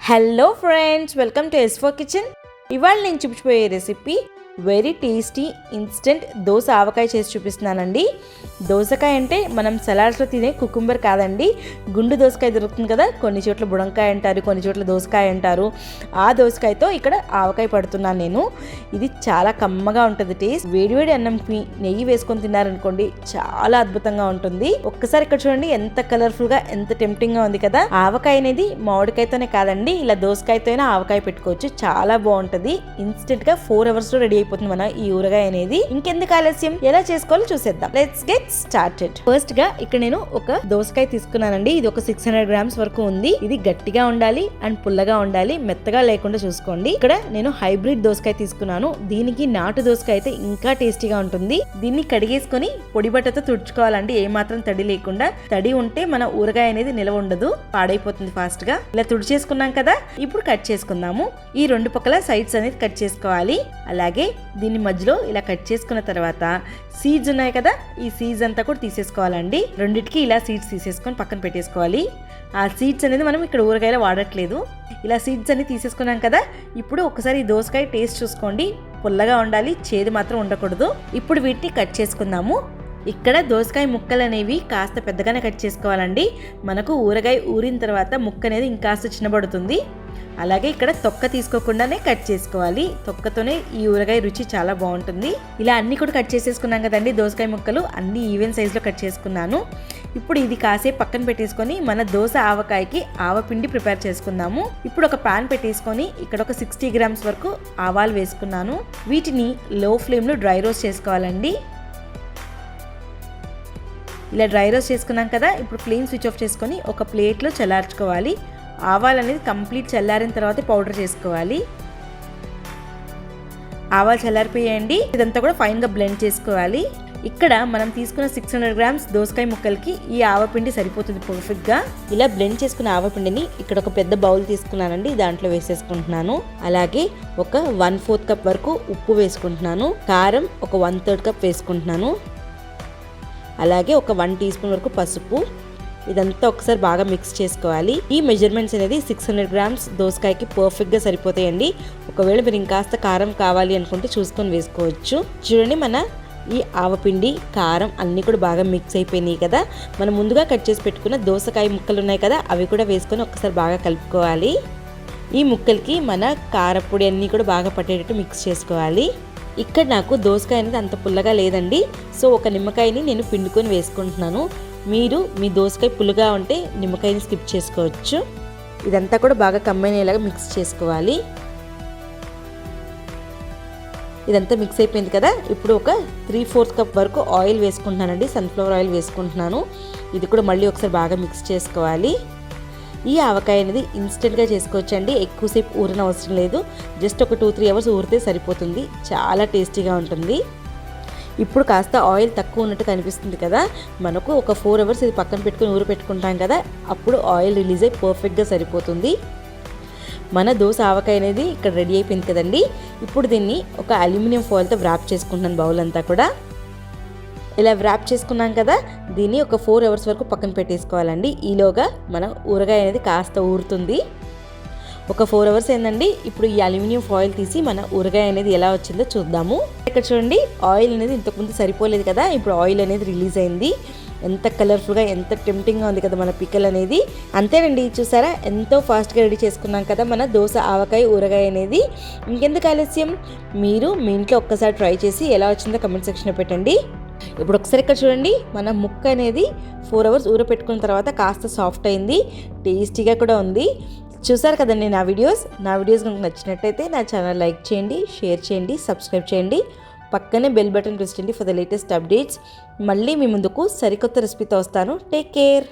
Hello friends, welcome to S for kitchen. ఇవాళ నేను చూపించబోయే రెసిపీ వెరీ టేస్టీ ఇన్స్టెంట్ దోస ఆవకాయ చేసి చూపిస్తున్నానండి. దోసకాయ అంటే మనం సలాడ్స్లో తినే కుకుంబర్ కాదండి, గుండు దోసకాయ దొరుకుతుంది కదా, కొన్ని చోట్ల బుడంకాయ అంటారు, కొన్ని చోట్ల దోసకాయ అంటారు. ఆ దోసకాయతో ఇక్కడ ఆవకాయ పడుతున్నాను నేను. ఇది చాలా కమ్మగా ఉంటుంది టేస్ట్. వేడివేడి అన్నంకి నెయ్యి వేసుకొని తిన్నారనుకోండి, చాలా అద్భుతంగా ఉంటుంది. ఒక్కసారి ఇక్కడ చూడండి, ఎంత కలర్ఫుల్గా, ఎంత టెంప్టింగ్గా ఉంది కదా. ఆవకాయ అనేది మామిడికాయతోనే కాదండి, ఇలా దోసకాయతో అయినా ఆవకాయ పెట్టుకోవచ్చు, చాలా బాగుంటుంది. ఇన్స్టెంట్గా 4 అవర్స్లో రెడీ అయిపోతుంది మన ఈ ఊరగాయ అనేది. ఇంకెందుకు ఆలస్యం, ఎలా చేసుకోవాలో చూసేద్దాం. Let's get started. ఫస్ట్ గా ఇక్కడ నేను ఒక దోసకాయ తీసుకున్నానండి. ఇది ఒక 600 గ్రామ్స్ వరకు ఉంది. ఇది గట్టిగా ఉండాలి అండ్ పుల్లగా ఉండాలి, మెత్తగా లేకుండా చూసుకోండి. ఇక్కడ నేను హైబ్రిడ్ దోసకాయ తీసుకున్నాను. దీనికి నాటు దోసకాయ అయితే ఇంకా టేస్టీగా ఉంటుంది. దీన్ని కడిగేసుకొని పొడి బట్టతో తుడుచుకోవాలండి, ఏమాత్రం తడి లేకుండా. తడి ఉంటే మన ఊరగాయ అనేది నిలవ ఉండదు, పాడైపోతుంది ఫాస్ట్ గా. ఇలా తుడిచేసుకున్నాం కదా, ఇప్పుడు కట్ చేసుకుందాము. ఈ రెండు పక్కల సైడ్స్ అనేది కట్ చేసుకోవాలి. అలాగే దీన్ని మధ్యలో ఇలా కట్ చేసుకున్న తర్వాత సీడ్స్ ఉన్నాయి కదా, ఈ సీడ్స్ అంతా కూడా తీసేసుకోవాలండి. రెండిటికి ఇలా సీడ్స్ తీసేసుకొని పక్కన పెట్టేసుకోవాలి. ఆ సీడ్స్ అనేది మనం ఇక్కడ ఊరగాయలో వాడట్లేదు. ఇలా సీడ్స్ అన్ని తీసేసుకున్నాం కదా, ఇప్పుడు ఒకసారి ఈ దోసకాయ టేస్ట్ చూసుకోండి. పుల్లగా ఉండాలి, చేదు మాత్రం ఉండకూడదు. ఇప్పుడు వీటిని కట్ చేసుకుందాము. ఇక్కడ దోసకాయ ముక్కలు అనేవి కాస్త పెద్దగానే కట్ చేసుకోవాలండి. మనకు ఊరగాయ ఊరిన తర్వాత ముక్క అనేది ఇంకాస్త చిన్నబడుతుంది. అలాగే ఇక్కడ తొక్క తీసుకోకుండానే కట్ చేసుకోవాలి. తొక్కతోనే ఈ ఊరగాయ రుచి చాలా బాగుంటుంది. ఇలా అన్ని కూడా కట్ చేసేసుకున్నాం కదండి, దోసకాయ ముక్కలు అన్ని ఈవెన్ సైజులో కట్ చేసుకున్నాను. ఇప్పుడు ఇది కాసేపు పక్కన పెట్టేసుకొని మన దోస ఆవకాయకి ఆవపిండి ప్రిపేర్ చేసుకుందాము. ఇప్పుడు ఒక పాన్ పెట్టేసుకొని ఇక్కడ ఒక 60 గ్రామ్స్ వరకు ఆవాలు వేసుకున్నాను. వీటిని లో ఫ్లేమ్లో డ్రై రోస్ట్ చేసుకోవాలండి. ఇలా డ్రై రోస్ట్ చేసుకున్నాం కదా, ఇప్పుడు ఫ్లేమ్ స్విచ్ ఆఫ్ చేసుకొని ఒక ప్లేట్లో చల్లార్చుకోవాలి. ఆవాలు అనేది కంప్లీట్ చల్లారిన తర్వాత పౌడర్ చేసుకోవాలి. ఆవాలు చల్లారిపోయాయండి, ఇదంతా కూడా ఫైన్గా బ్లెండ్ చేసుకోవాలి. ఇక్కడ మనం తీసుకున్న 600 గ్రామ్స్ దోసకాయ ముక్కలకి ఈ ఆవపిండి సరిపోతుంది పర్ఫెక్ట్గా. ఇలా బ్లెండ్ చేసుకున్న ఆవపిండిని ఇక్కడ ఒక పెద్ద బౌల్ తీసుకున్నానండి, దాంట్లో వేసేసుకుంటున్నాను. అలాగే ఒక 1/4 కప్ వరకు ఉప్పు వేసుకుంటున్నాను. కారం ఒక 1/3 కప్ వేసుకుంటున్నాను. అలాగే ఒక 1 టీ స్పూన్ వరకు పసుపు. ఇదంతా ఒకసారి బాగా మిక్స్ చేసుకోవాలి. ఈ మెజర్మెంట్స్ అనేది 600 గ్రామ్స్ దోసకాయకి పర్ఫెక్ట్గా సరిపోతాయండి. ఒకవేళ మీరు ఇంకాస్త కారం కావాలి అనుకుంటే చూసుకొని వేసుకోవచ్చు. చూడండి, మన ఈ ఆవపిండి, కారం అన్నీ కూడా బాగా మిక్స్ అయిపోయినాయి కదా. మనం ముందుగా కట్ చేసి పెట్టుకున్న దోసకాయ ముక్కలు ఉన్నాయి కదా, అవి కూడా వేసుకొని ఒకసారి బాగా కలుపుకోవాలి. ఈ ముక్కలకి మన కారపొడి అన్నీ కూడా బాగా పట్టేటట్టు మిక్స్ చేసుకోవాలి. ఇక్కడ నాకు దోసకాయ అనేది అంత పుల్లగా లేదండి, సో ఒక నిమ్మకాయని నేను పిండుకొని వేసుకుంటున్నాను. మీరు మీ దోసకాయ పుల్లగా ఉంటే నిమ్మకాయని స్కిప్ చేసుకోవచ్చు. ఇదంతా కూడా బాగా కంబైన్ అయ్యేలాగా మిక్స్ చేసుకోవాలి. ఇదంతా మిక్స్ అయిపోయింది కదా, ఇప్పుడు ఒక 3/4 కప్ వరకు ఆయిల్ వేసుకుంటున్నానండి, సన్ఫ్లవర్ ఆయిల్ వేసుకుంటున్నాను. ఇది కూడా మళ్ళీ ఒకసారి బాగా మిక్స్ చేసుకోవాలి. ఈ ఆవకాయ అనేది ఇన్స్టెంట్గా చేసుకోవచ్చండి, ఎక్కువసేపు ఊరిన అవసరం లేదు. జస్ట్ ఒక 2-3 అవర్స్ ఊరితే సరిపోతుంది, చాలా టేస్టీగా ఉంటుంది. ఇప్పుడు కాస్త ఆయిల్ తక్కువ ఉన్నట్టు కనిపిస్తుంది కదా, మనకు ఒక 4 అవర్స్ ఇది పక్కన పెట్టుకుని ఊరు పెట్టుకుంటాం కదా, అప్పుడు ఆయిల్ రిలీజ్ అయ్యి పర్ఫెక్ట్గా సరిపోతుంది. మన దోస ఆవకాయ అనేది ఇక్కడ రెడీ అయిపోయింది కదండి. ఇప్పుడు దీన్ని ఒక అల్యూమినియం ఫాయిల్తో వ్రాప్ చేసుకుంటున్నాను బౌల్ అంతా కూడా. ఇలా వ్రాప్ చేసుకున్నాం కదా, దీన్ని ఒక 4 అవర్స్ వరకు పక్కన పెట్టేసుకోవాలండి. ఈలోగా మన ఊరగాయ అనేది కాస్త ఊరుతుంది. ఒక 4 అవర్స్ అయిందండి. ఇప్పుడు ఈ అల్యూమినియం ఫాయిల్ తీసి మన ఊరగాయ అనేది ఎలా వచ్చిందో చూద్దాము. ఇక్కడ చూడంండి, ఆయిల్ అనేది ఇంతకుముందు సరిపోలేదు కదా, ఇప్పుడు ఆయిల్ అనేది రిలీజ్ అయింది. ఎంత కలర్ఫుల్గా, ఎంత టెంప్టింగ్గా ఉంది కదా మన పికల్ అనేది. అంతేనండి, చూసారా ఎంతో ఫాస్ట్గా రెడీ చేసుకున్నాం కదా మన దోస ఆవకాయ ఊరగాయ అనేది. ఇంకెందుకు ఆలస్యం, మీరు మీ ఇంట్లో ఒక్కసారి ట్రై చేసి ఎలా వచ్చిందో కమెంట్ సెక్షన్లో పెట్టండి. ఇప్పుడు ఒకసారి ఇక్కడ చూడండి, మన ముక్క అనేది 4 అవర్స్ ఊర పెట్టుకున్న తర్వాత కాస్త సాఫ్ట్ అయింది, టేస్టీగా కూడా ఉంది. చూసారు కదండి నా వీడియోస్ కనుక నచ్చినట్టయితే నా ఛానల్ లైక్ చేయండి, షేర్ చేయండి, సబ్స్క్రైబ్ చేయండి. పక్కనే బెల్ బటన్ ప్రెస్ చేయండి ఫర్ ద లేటెస్ట్ అప్డేట్స్. మళ్ళీ మీ ముందుకు సరికొత్త రెసిపీతో వస్తాను. Take care.